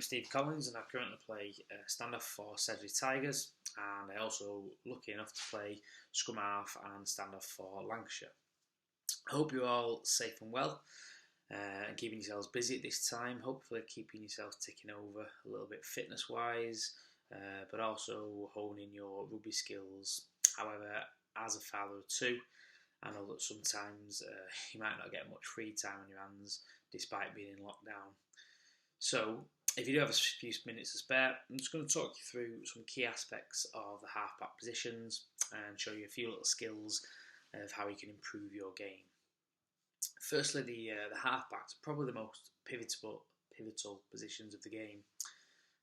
name's Steve Collins and I currently play stand-off for Sedgley Tigers, and I also lucky enough to play scrum half and stand-off for Lancashire. I hope you're all safe and well and keeping yourselves busy at this time, hopefully keeping yourselves ticking over a little bit fitness-wise, but also honing your rugby skills. However, as a father of two, I know that sometimes you might not get much free time on your hands despite being in lockdown. So, if you do have a few minutes to spare, I'm just going to talk you through some key aspects of the half-back positions and show you a few little skills of how you can improve your game. Firstly, the half-backs are probably the most pivotal positions of the game.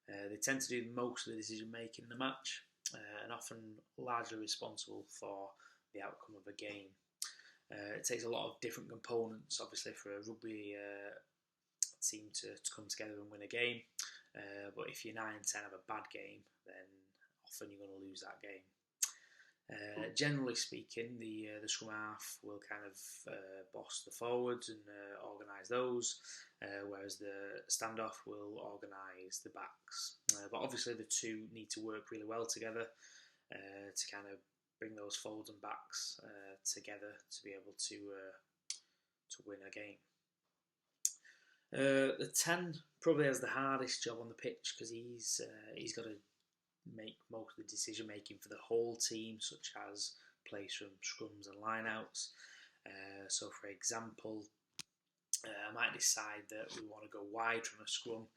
They tend to do most of the decision-making in the match and often largely responsible for the outcome of a game. It takes a lot of different components, obviously, for a rugby team to come together and win a game. But if you're 9 and 10 have a bad game, then often you're going to lose that game. Generally speaking, the scrum half will kind of boss the forwards and organise those, whereas the standoff will organise the backs. But obviously the two need to work really well together to kind of bring those forwards and backs together to be able to win a game. The 10 probably has the hardest job on the pitch because he's got to make most of the decision making for the whole team, such as plays from scrums and lineouts. So, for example, I might decide that we want to go wide from a scrum,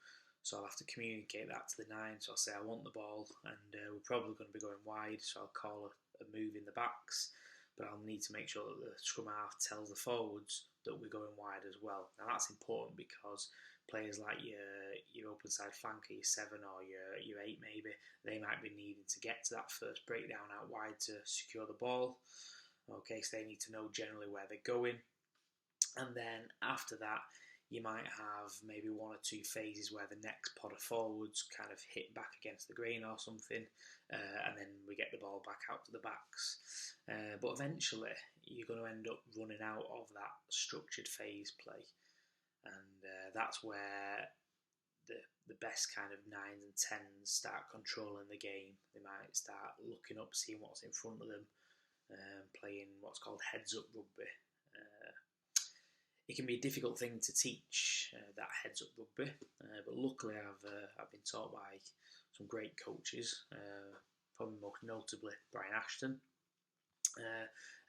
so I'll have to communicate that to the 9. So I'll say I want the ball, and we're probably going to be going wide, so I'll call a move in the backs. But I'll need to make sure that the scrum half tells the forwards that we're going wide as well. Now that's important because players like your open side flanker, your 7 or your 8 maybe, they might be needing to get to that first breakdown out wide to secure the ball. Okay, so they need to know generally where they're going. And then after that, you might have maybe 1 or 2 phases where the next pod of forwards kind of hit back against the green or something, and then we get the ball back out to the backs. But eventually, you're going to end up running out of that structured phase play, and that's where the best kind of 9s and 10s start controlling the game. They might start looking up, seeing what's in front of them, playing what's called heads-up rugby. It can be a difficult thing to teach, that heads-up rugby, but luckily I've been taught by some great coaches, probably most notably Brian Ashton,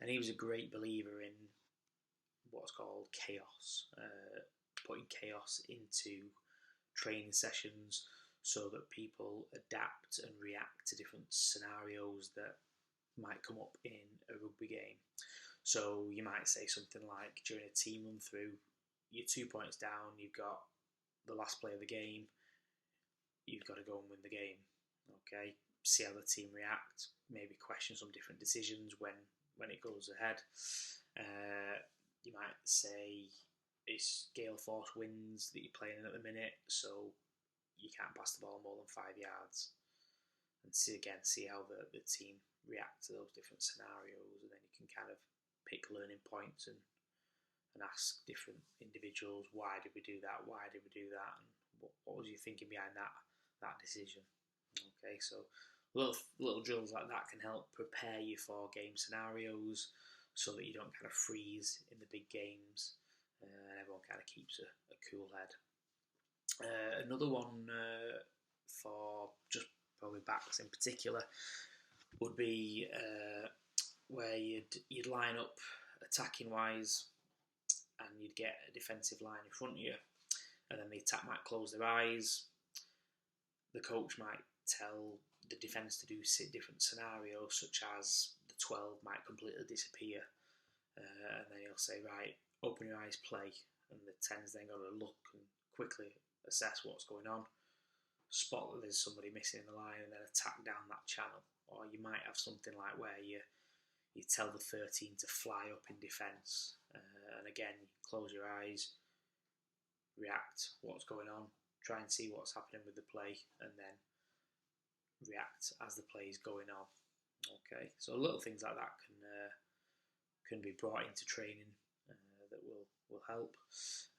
and he was a great believer in what's called chaos, putting chaos into training sessions so that people adapt and react to different scenarios that might come up in a rugby game. So you might say something like, during a team run through, you're 2 points down, you've got the last play of the game, you've got to go and win the game. Okay, see how the team react, maybe question some different decisions when it goes ahead. You might say it's gale force winds that you're playing in at the minute, so you can't pass the ball more than 5 yards. And see how the team react to those different scenarios, and then you can kind of pick learning points and ask different individuals, why did we do that, and what was you thinking behind that decision. Okay, so little drills like that can help prepare you for game scenarios so that you don't kind of freeze in the big games, and everyone kind of keeps a cool head. Another one for just probably backs in particular would be where you'd line up attacking wise, and you'd get a defensive line in front of you, and then the attack might close their eyes. The coach might tell the defence to do different scenarios, such as the 12 might completely disappear, and then he'll say, right, open your eyes, play, and the 10's then got to look and quickly assess what's going on, spot that there's somebody missing in the line, and then attack down that channel. Or you might have something like where you tell the 13 to fly up in defence, and again, close your eyes, react what's going on, try and see what's happening with the play, and then react as the play is going on. Okay, so little things like that can be brought into training that will help.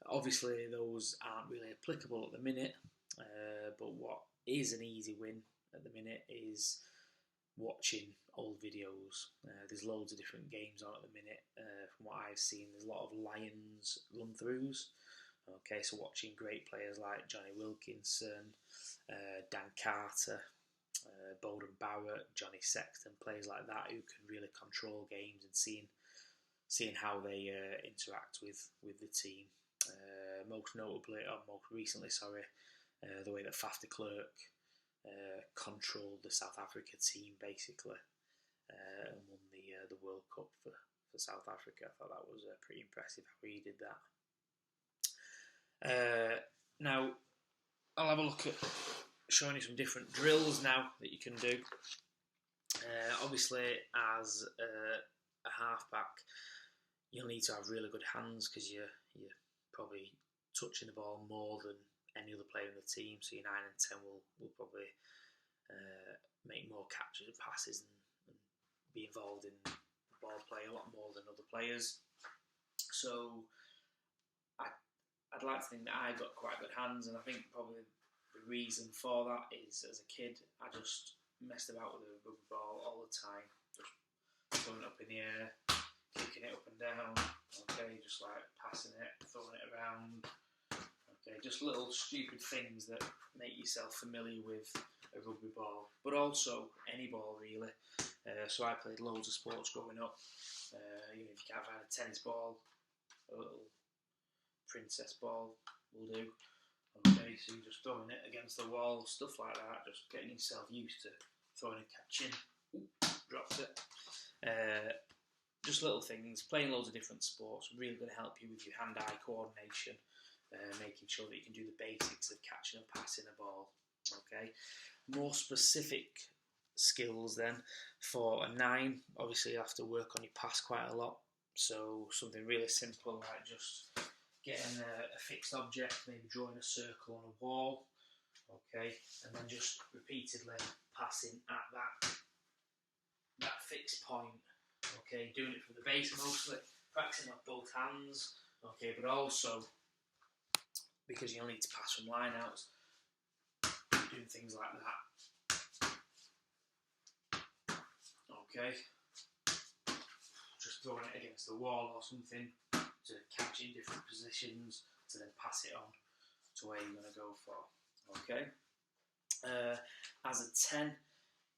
Obviously, those aren't really applicable at the minute, But what is an easy win at the minute is watching old videos. There's loads of different games on at the minute. From what I've seen, there's a lot of Lions run-throughs. Okay, so watching great players like Johnny Wilkinson, Dan Carter, Bowden Barrett, Johnny Sexton, players like that who can really control games, and seeing how they interact with the team. Most recently, the way that Faf de Klerk controlled the South Africa team basically, and won the World Cup for South Africa. I thought that was pretty impressive how he did that. Now, I'll have a look at showing you some different drills now that you can do. Obviously, as a halfback, you'll need to have really good hands because you're probably touching the ball more than any other player in the team. So your 9 and 10 will probably make more catches and passes and be involved in the ball play a lot more than other players. So I'd like to think that I got quite good hands, and I think probably the reason for that is as a kid I just messed about with a rugby ball all the time, just throwing it up in the air, kicking it up and down, okay, just like passing it, throwing it around, okay, just little stupid things that make yourself familiar with a rugby ball, but also any ball really. So I played loads of sports growing up. Even if you can't find a tennis ball, a little princess ball will do. Okay, so you're just throwing it against the wall, stuff like that, just getting yourself used to throwing and catching. Ooh, dropped it. Just little things, playing loads of different sports, really going to help you with your hand-eye coordination, making sure that you can do the basics of catching and passing a ball. Okay, more specific skills then for a 9, obviously you have to work on your pass quite a lot. So something really simple like just getting a fixed object, maybe drawing a circle on a wall, okay, and then just repeatedly passing at that fixed point, okay, doing it from the base mostly, practicing off both hands, okay, but also because you'll need to pass from line outs, doing things like that, okay, just throwing it against the wall or something to catch in different positions to then pass it on to where you're going to go for, okay. As a 10,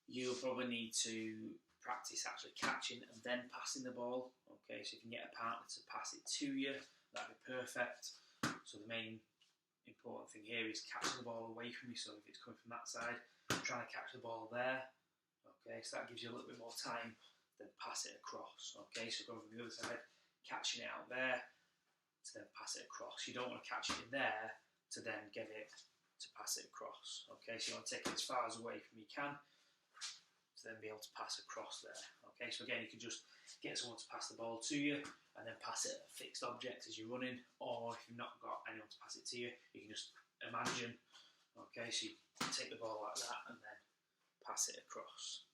you'll probably need to practice actually catching and then passing the ball, okay, so if you can get a partner to pass it to you, that'd be perfect. So the main important thing here is catching the ball away from you, so if it's coming from that side, trying to catch the ball there, okay, so that gives you a little bit more time, then pass it across, okay, so going from the other side, catching it out there to then pass it across. You don't want to catch it in there to then get it to pass it across, okay, so you want to take it as far as away from you can to then be able to pass across there, okay, so again you can just get someone to pass the ball to you and then pass it at a fixed object as you're running, or if you've not got anyone to pass it to you, you can just imagine, okay, so you take the ball like that and then pass it across,